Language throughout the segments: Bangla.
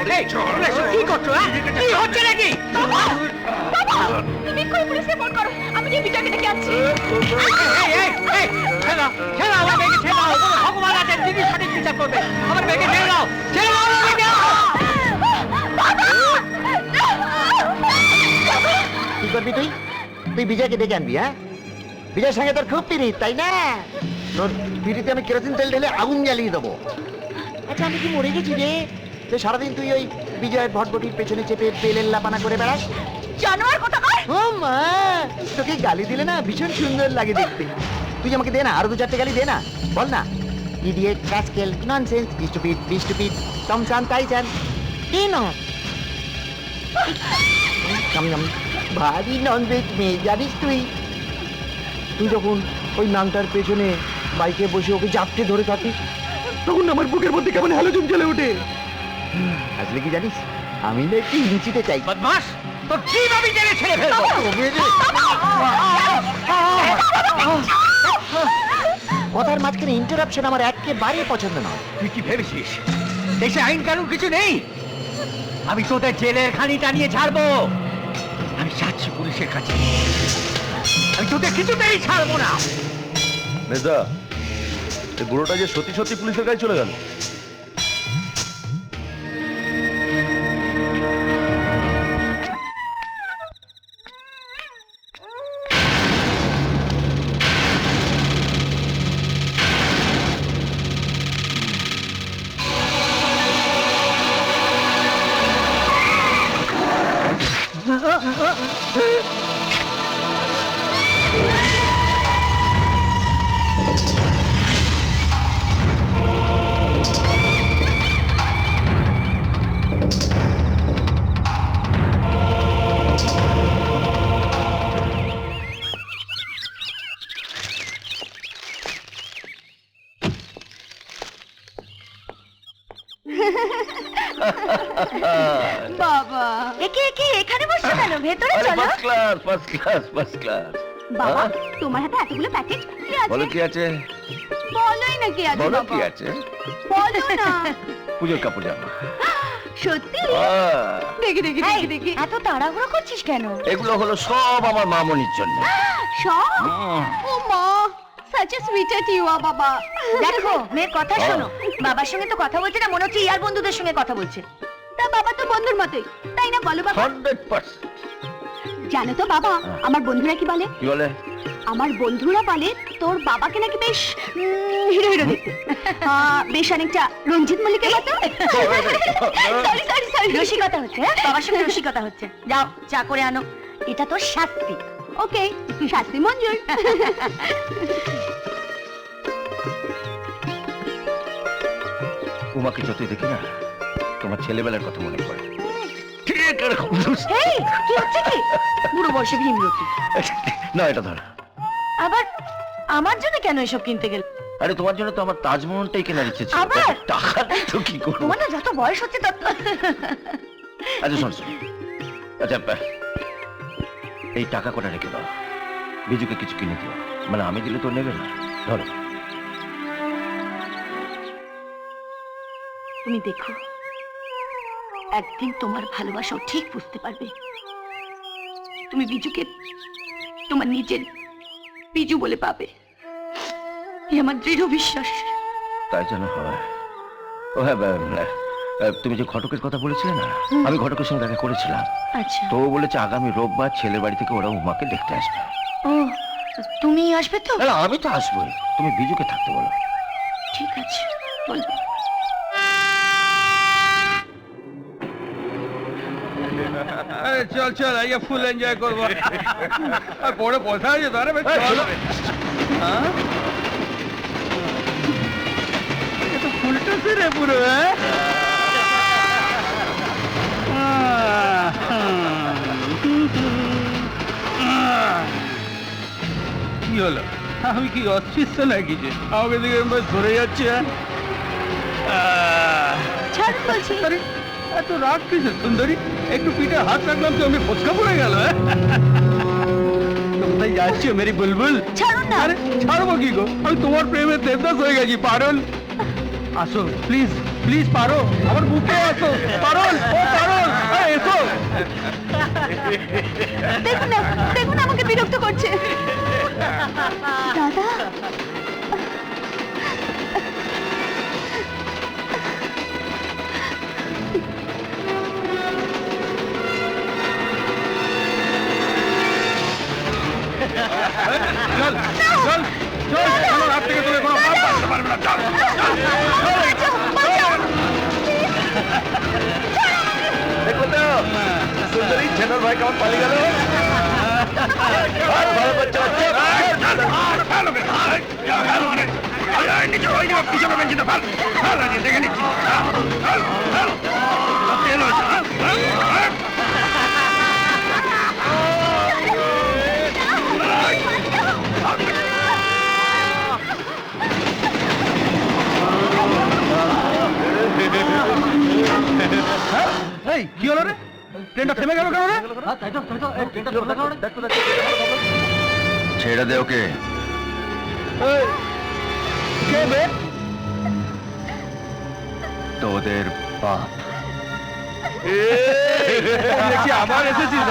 কি করছো? কি হচ্ছে নাকি? তুমি কই পুলিশে ফোন করো, আমি গিয়ে বিজয়কে ডেকে আনছি। আমার মেয়েকে ছেড়ে দাও, ভগবান আছেন, তিনি সঠিক বিচার করবে। আমার মেয়েকে ছেড়ে দাও, ছেড়ে দাও আমার মেয়েকে। কি করবি তুই? তুই বিজয়কে ডেকে আনবি? হ্যাঁ, বিজয়ের সঙ্গে তোর খুব পিরিত, তাই না? তোর পিরিতে আমি কেরোসিন তেল ঢেলে আগুন জ্বালিয়ে দেবো। আচ্ছা, আমি কি মরে গেছি রে যে সারাদিন তুই ওই বিজয়ের ভটভটির পেছনে চেপে বেলের লাপানা করে বেড়াস? জানোয়ার কোথাকার! ও মা, তোকে গালি দিলে না ভীষণ সুন্দর লাগে দেখতে। তুই আমাকে দে না, আরো 2-4টে গালি দে না। বল না, ইডিয়েট, রাস্কেল, ননসেন্স, স্টুপিড, বিস্টুপিড, টমসান, টাইসান, দে না। ভারী ননভেজ মেয়ে জানিস তুই। তুই যখন ওই নামটার পেছনে বাইকে বসে ওকে জাপটে ধরে থাকিস, তখন আমার বুকের মধ্যে কেমন হ্যালোজেন জ্বলে ওঠে। আসলে কি জানিস, আমি না একটু ইঞ্চিতে চাই। বদমাস, তোর জীব আমি জেলে ছেড়ে ফেলবো। কথার মাঝখানে ইন্টারাপশন আমার একেবারে পছন্দ নয়। তুই কি ভেবেছিস দেশে আইন কানুন কিছু নেই? আমি তোদের জেলের খানি টানিয়ে ছাড়বো। আমি যাচ্ছি পুলিশের কাছে, আমি তোদের কিছুতেই ছাড়বো না। মেজদা, এই বুড়োটা যে সত্যি সত্যি পুলিশের কাছে চলে গেল। বাবা, একে একে এখানে বসে কেন? ভেতরে চলো। First class, first class, first class. বাবা, তোমার হাতে এতগুলো প্যাকেজ কি আছে? বলো কি আছে? বলোই না কি আছে বলো বাবা। কি আছে? বলো না। পুজোর কাপড় জামা। সত্যি? আহ, দেখি দেখি দেখি দেখি। এত তাড়াহুড়ো করছিস কেন? এগুলো হলো সব আমার মামনির জন্য। সব? হুম। ও মা, such a sweetheart you are, বাবা। দেখো, মেয়ের কথা শোনো। বাবার সঙ্গে তো কথা বলছে না, মনে হচ্ছে ইয়ার বন্ধুদের সঙ্গে কথা বলছে। তা বাবা তো বন্ধুর মতোই, তাই না? বলো বাবা। 100%। জানো তো বাবা, আমার বন্ধুরা কি বলে? কি বলে? আমার বন্ধুরা বলে তোর বাবাকে নাকি বেশ হিরো হিরো দেখতে। বেশ অনেকটা রঞ্জিত মল্লিকের মতো। সরি সরি সরি, রসিকতা হচ্ছে। হ্যাঁ, বাবার সঙ্গে রসিকতা হচ্ছে। যাও চা করে আনো, এটা তোর শাস্তি। ওকে, শাস্তি মঞ্জুর। উমাকে যতই দেখি না, তোমার ছেলেবেলার কথা মনে পড়ে। ঠিক এরকম। এই, কি হচ্ছে কি? বুড়ো বয়সে ভীমরতি। না, এটা ধর। আবার আমার জন্য কেন এসব কিনতে গেল? আরে তোমার জন্য তো আমার তাজমহলটাই কেনার ইচ্ছে ছিল। আবার? টাকা নেই তো কি করবো? তোমার না যত বয়স হচ্ছে তত। আচ্ছা শোন শোন। আচ্ছা, এই টাকা কটা রেখে দাও, বিজুকে কিছু কিনে দিও। মানে আমি দিলে তো নেবে না। ধরো। তুমি দেখো, একদিন তোমার ভালোবাসাও ঠিক বুঝতে পারবে। তুমি বিজুকে তোমার নিজের বিজু বলে পাবে, এই আমার দৃঢ় বিশ্বাস। তাই যেন হয়। ও হ্যাঁ, তুমি যে ঘটকের কথা বলেছিলে না, আমি ঘটকের সঙ্গে দেখা করেছিলাম। আচ্ছা। তো ও বলেছে আগামী রোববার ছেলের বাড়ি থেকে ওরা উমাকে দেখতে আসবে। ও, তুমি আসবে তো? না, আমি তো আসবোই। তুমি বিজুকে থাকতে বলো। ঠিক আছে, বলবো। চল চল, আইয়া ফুল এনজয় করবো। আর পরে পয়সা আছে তো? আরে ভাই চল। হ্যাঁ, তো ফুলটা রে পুরো। কি হলো? আমি কি অসুস্থ নাকি যে আমাকে দিকে ধরে যাচ্ছে? ছাড়ুন বলছি। আরে, এত রাগ কিসে সুন্দরী? একটু পিঠে হাত রাখলাম তো আমি ফচকা পড়ে গেল। কোথায় যাচ্ছো মেরি বুলবুল? ছাড়ুন না। আরে ছাড়বো কি গো, আমি তোমার প্রেমে দেবদাস হয়ে গেছি পারুল। আসো প্লিজ, প্লিজ পারো আমার বুকে আসো পারুল ও পারুল এসো দেখুন আমাকে বিরক্ত করছে দাদা চল চল চল আমার হাত থেকে তুলে কোনো পাপ করতে পারবে না চল দেখো তো সুন্দরী ছেনর ভাই কেমন পালিয়ে গেল আর ভালো করছে এই কি হলো রে ট্রেনটা থেমে গেল কেন রে ছেড়ে দে ওকে কে বে তোদের বাপ দেখি আবার এসেছিস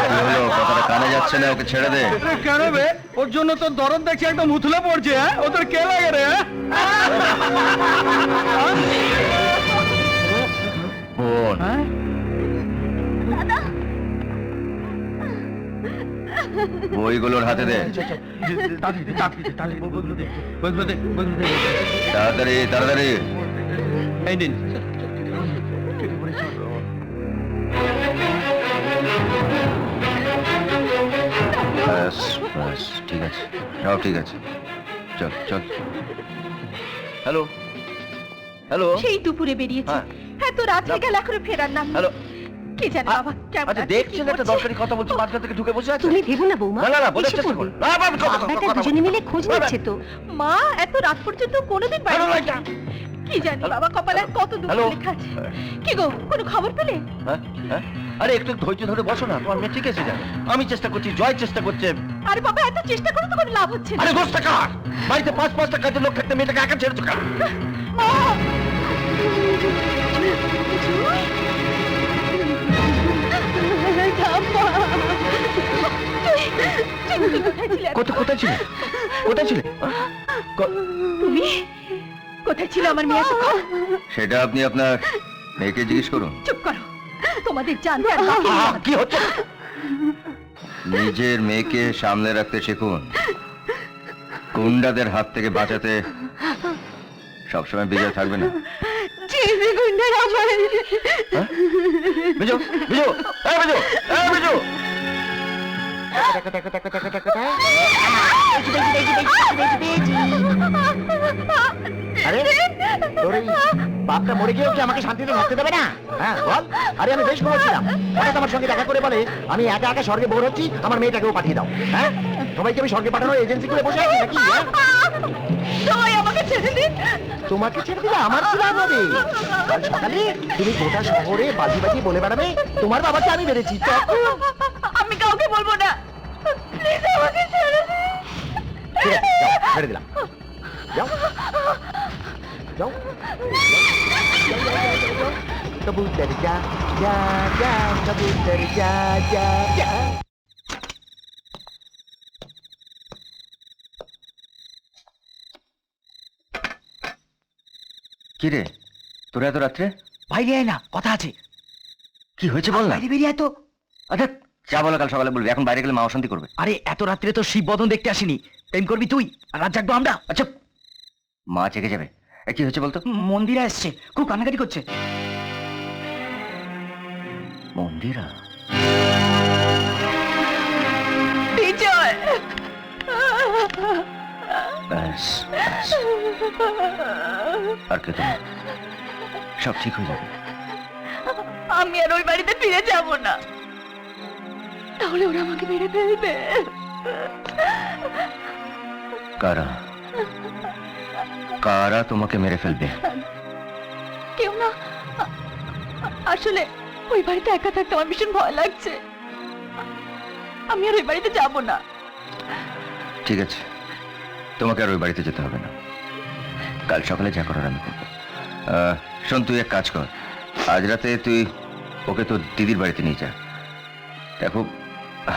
কি হলো কথাটা কানে যাচ্ছে না ওকে ছেড়ে দে কেন বে ওর জন্য তোর দরদ দেখছি একদম উথলে পড়ছে হ্যাঁ ওদের কে লাগে রে বোন বইগুলোর হাতে দে তাড়াতাড়ি তাড়াতাড়ি এই দিন ব্যাস ব্যাস ঠিক আছে সব ঠিক আছে চল চল হ্যালো হ্যালো সেই দুপুরে বেরিয়েছি হ্যাঁ। এত রাত হয়ে গেল এখনো ফেরার নাম নেই। হ্যালো কি জানি বাবা কেমন আচ্ছা আছে, দেখছেন কি একটা করছে? দরকারি কথা বলছি মাঝখান থেকে ঢুকে বসে আছে তুমি ভেবো না বৌমা না না না বলে এসে চেষ্টা পড়বে। করুন না বাবা আপনারা দুজনে মিলে খোঁজ নিচ্ছে তো মা এত রাত পর্যন্ত কোনোদিন বাইরে হ্যালো, যায়নি। কি জানি বাবা কপালে আর কত দুঃখ হ্যালো। লেখা আছে কি গো কোনো খবর পেলে হ্যাঁ হ্যাঁ আরে একটু ধৈর্য ধরে বসো না তোমার মেয়ে ঠিক আছে যাবে আমি চেষ্টা করছি জয় চেষ্টা করছে আরে বাবা এত চেষ্টা করে তো কোনো লাভ হচ্ছে না আরে দোষটা কার বাড়িতে পাঁচটা কাজের লোক থাকতে মেয়েটাকে একা ছেড়েছো কেন মা! ঠাম্মা! তুমি কোথায় ছিলে? কোথায় ছিলে কোথায় ছিলে তুমি কোথায় ছিল আমার মেয়ে এতক্ষণ? সেটা আপনি আপনার মেয়েকে জিজ্ঞেস করুন চুপ করো তোমাদের জানতে আর বাকি নেই আমার। কি হচ্ছে নিজের মেয়েকে সামনে রাখতে শিখুন গুন্ডাদের হাত থেকে বাঁচাতে সবসময় বিজয় থাকবে না চিনি গুন্ডার আমার বিজু বিজু এই বিজু এই বিজু আরে তোর এই বাপটা মরে গিয়েও কি আমাকে শান্তিতে থাকতে দেবে না হ্যাঁ বল আরে আমি বেশ ঘুমাচ্ছিলাম হঠাৎ আমার সঙ্গে দেখা করে বলে আমি একা একা স্বর্গে বোর হচ্ছি আমার মেয়েটাকেও পাঠিয়ে দাও হ্যাঁ সবাইকে আমি স্বর্গে পাঠানোর এজেন্সি করে বসে আছি নাকি হ্যাঁ? সবাই আমাকে ছেড়ে দিন তোমাকে ছেড়ে দিলে আমার কি লাভ হবে কাল সকালে তুমি গোটা শহরে বাজি বাজি বলে বেড়াবে তোমার বাবাকে আমি বেড়েছি তখন আমি কাউকে বলবো না প্লিজ আমাকে ছেড়ে দিন ঠিক আছে, যাও, ছেড়ে দিলাম যাও যাও কবুতর যা যা যা কবুতর যা যা যা কি রে তোরা এত রাত্রে বাইরে আয় না কথা আছে কি হয়েছে বল না বাইরে বেরিয়ে আয় তো আচ্ছা যা বলো কাল সকালে বলবি এখন বাইরে গেলে মা অশান্তি করবে আরে এত রাত্রে তো শিব বদন দেখতে আসিনি প্রেম করবি তুই আর রাত জাগবো আমরা আচ্ছা মা চেকে যাবে কি হচ্ছে বলতো মন্দিরে আসছে খুব কান্নাকাটি করছে মন্দিরা বিজয় ব্যাস ব্যাস আর কে তোমার সব ঠিক হয়ে যাবে আমি আর ওই বাড়িতে ফিরে যাব না তাহলে ওরা আমাকে মেরে ফেলবে কারা কারা তোমাকে মেরে ফেলবে কেউ না আসলে ওই বাড়িতে একা থাকতে আমার ভীষণ ভয় লাগছে আমি আর ওই বাড়িতে যাব না ঠিক আছে তোমাকে আর ওই বাড়িতে যেতে হবে না কাল সকালে যা করার আমি করবো শোন, তুই এক কাজ কর, আজ রাতে তুই ওকে তোর দিদির বাড়িতে নিয়ে যা। দেখো,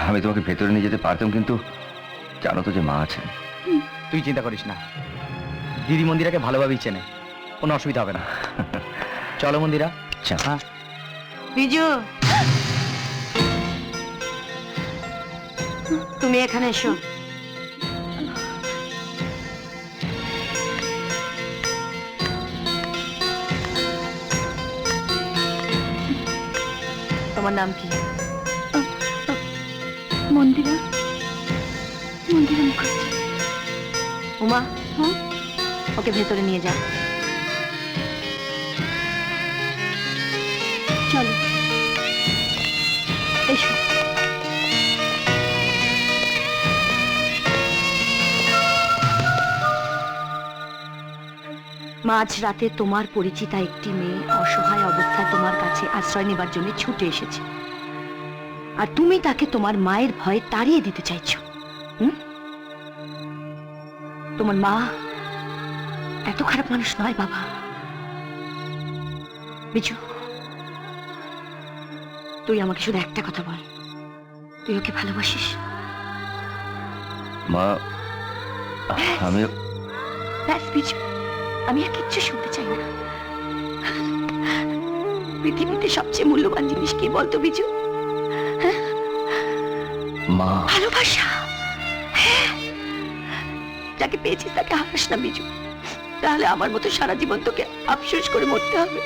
আমি তোমাকে ভেতরে নিয়ে যেতে পারতাম, কিন্তু জানো তো যে মা আছেন। তুই চিন্তা করিস না, দিদি মন্দিরাকে ভালোভাবেই চেনে, কোনো অসুবিধা হবে না। চলো মন্দিরা। আচ্ছা। হ্যাঁ, বিজু, তুমি এখানে এসো। তোমার নাম কি? মন্দিরা, মন্দিরা মুখার্জি। উমা, ওকে ভেতরে নিয়ে যাও। চলো এসো। মাঝ রাতে তোমার পরিচিতা একটি মেয়ে অসহায় অবস্থায় তোমার কাছে আশ্রয় নেবার জন্য ছুটে এসেছে, আর তুমি তাকে তোমার মায়ের ভয়ে তাড়িয়ে দিতে চাইছো। তোমার মা এত খারাপ মানুষ নয় বাবা। বিজু, তুই আমাকে শুধু একটা কথা বল, তুই ওকে ভালোবাসিস? মা, আমি ব্যাস বিজু, আমি আর কিচ্ছু শুনতে চাই না। পৃথিবীতে সবচেয়ে মূল্যবান জিনিস কি বলতো বিজু? মা, ভালোবাসা। হ্যাঁ, যাকে পেয়েছিস তাকে হারাস না বিজু, তাহলে আমার মতো সারা জীবন তোকে আফসোস করে মরতে হবে।